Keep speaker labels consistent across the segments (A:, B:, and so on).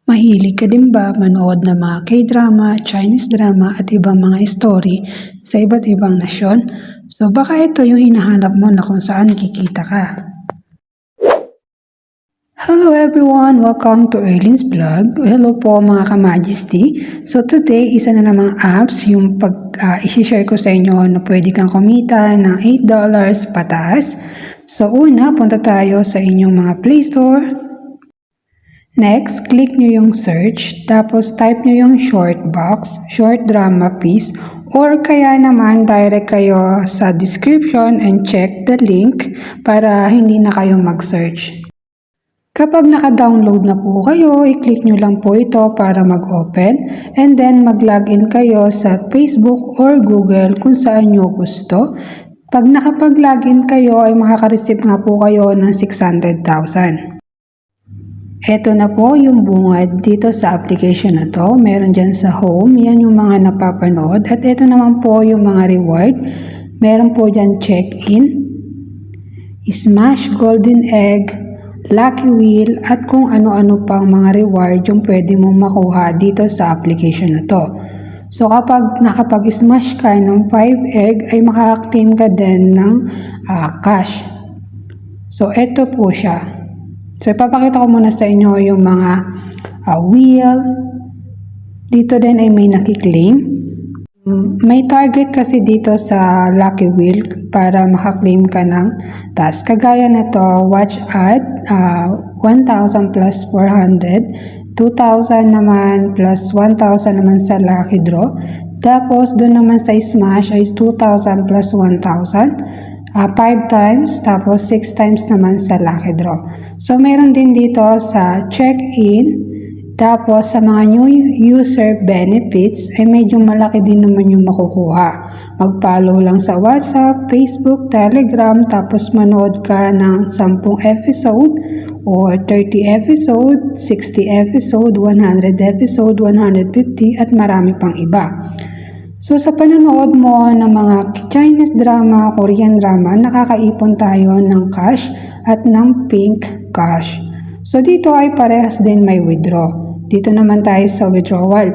A: Mahilig ka din ba manood ng mga K-drama, Chinese drama at ibang mga story sa iba't ibang nasyon? So baka ito yung hinahanap mo na kung saan kikita ka. Hello everyone! Welcome to Erlin's Vlog. Hello po mga ka-majesty. So today, isa na namang apps yung i-share ko sa inyo na pwede kang kumita ng $8 pataas. So una, punta tayo sa inyong mga Play Store. Next, click nyo yung search, tapos type nyo yung short box, short drama piece, or kaya naman direct kayo sa description and check the link para hindi na kayo mag-search. Kapag naka-download na po kayo, i-click nyo lang po ito para mag-open and then mag-login kayo sa Facebook or Google kung saan nyo gusto. Pag nakapag-login kayo ay makaka-receive nga po kayo ng 600,000. Ito na po yung bungad dito sa application na to. Meron dyan sa home, yan yung mga napapanood. At ito naman po yung mga reward. Meron po dyan check-in, smash golden egg, lucky wheel, at kung ano-ano pang mga reward yung pwede mong makuha dito sa application na to. So kapag nakapag-smash ka ng 5 egg ay makaka-claim ka din ng cash. So ito po siya. So, ipapakita ko muna sa inyo yung mga wheel. Dito din ay may nakiklaim. May target kasi dito sa lucky wheel para makaklaim ka ng task. Kagaya na to, watch ad, 1,000 plus 400, 2,000 naman plus 1,000 naman sa lucky draw. Tapos, doon naman sa smash ay 2,000 plus 1,000. 5 times, tapos 6 times naman sa lucky draw. So, meron din dito sa check-in, tapos sa mga new user benefits, ay medyo malaki din naman yung makukuha. Mag-follow lang sa WhatsApp, Facebook, Telegram, tapos manood ka ng 10 episode, or 30 episode, 60 episode, 100 episode, 150, at marami pang iba. So sa panonood mo ng mga Chinese drama, Korean drama, nakakaipon tayo ng cash at ng pink cash. So dito ay parehas din may withdraw. Dito naman tayo sa withdrawal.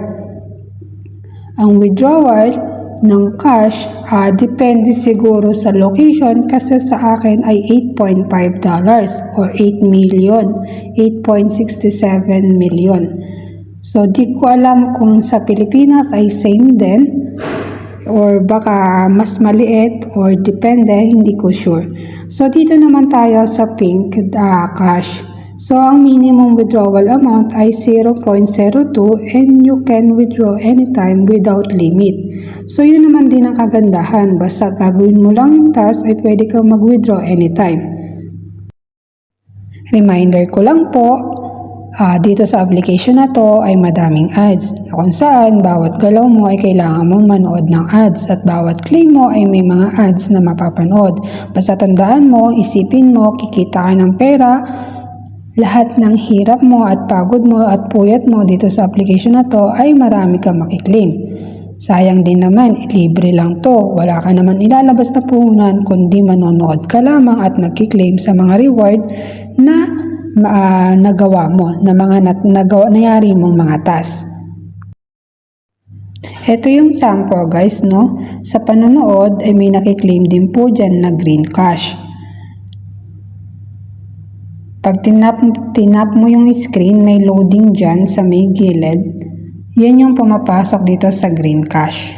A: Ang withdrawal ng cash, depende siguro sa location kasi sa akin ay $8.5 or 8 million, 8.67 million. So di ko alam kung sa Pilipinas ay same din or baka mas maliit or depende, hindi ko sure. So dito naman tayo sa pink cash. So ang minimum withdrawal amount ay 0.02 and you can withdraw anytime without limit. So yun naman din ang kagandahan, basta gagawin mo lang yung task ay pwede kang mag-withdraw anytime. Reminder ko lang po, dito sa application na to ay madaming ads na kung saan bawat galaw mo ay kailangan mong manood ng ads at bawat claim mo ay may mga ads na mapapanood. Basta tandaan mo, isipin mo, kikita ka ng pera, lahat ng hirap mo at pagod mo at puyat mo dito sa application na to ay marami kang makiklaim. Sayang din naman, libre lang to. Wala ka naman ilalabas na puhunan kundi manonood ka lamang at magkiklaim sa mga reward na nagawa mo, na mga nangyari mong mga task. Ito yung sample guys, no? Sa panonood ay may nakiklaim din po dyan na green cash. Pag tinap mo yung screen, may loading dyan sa may gilid. Yan yung pumapasok dito sa green cash.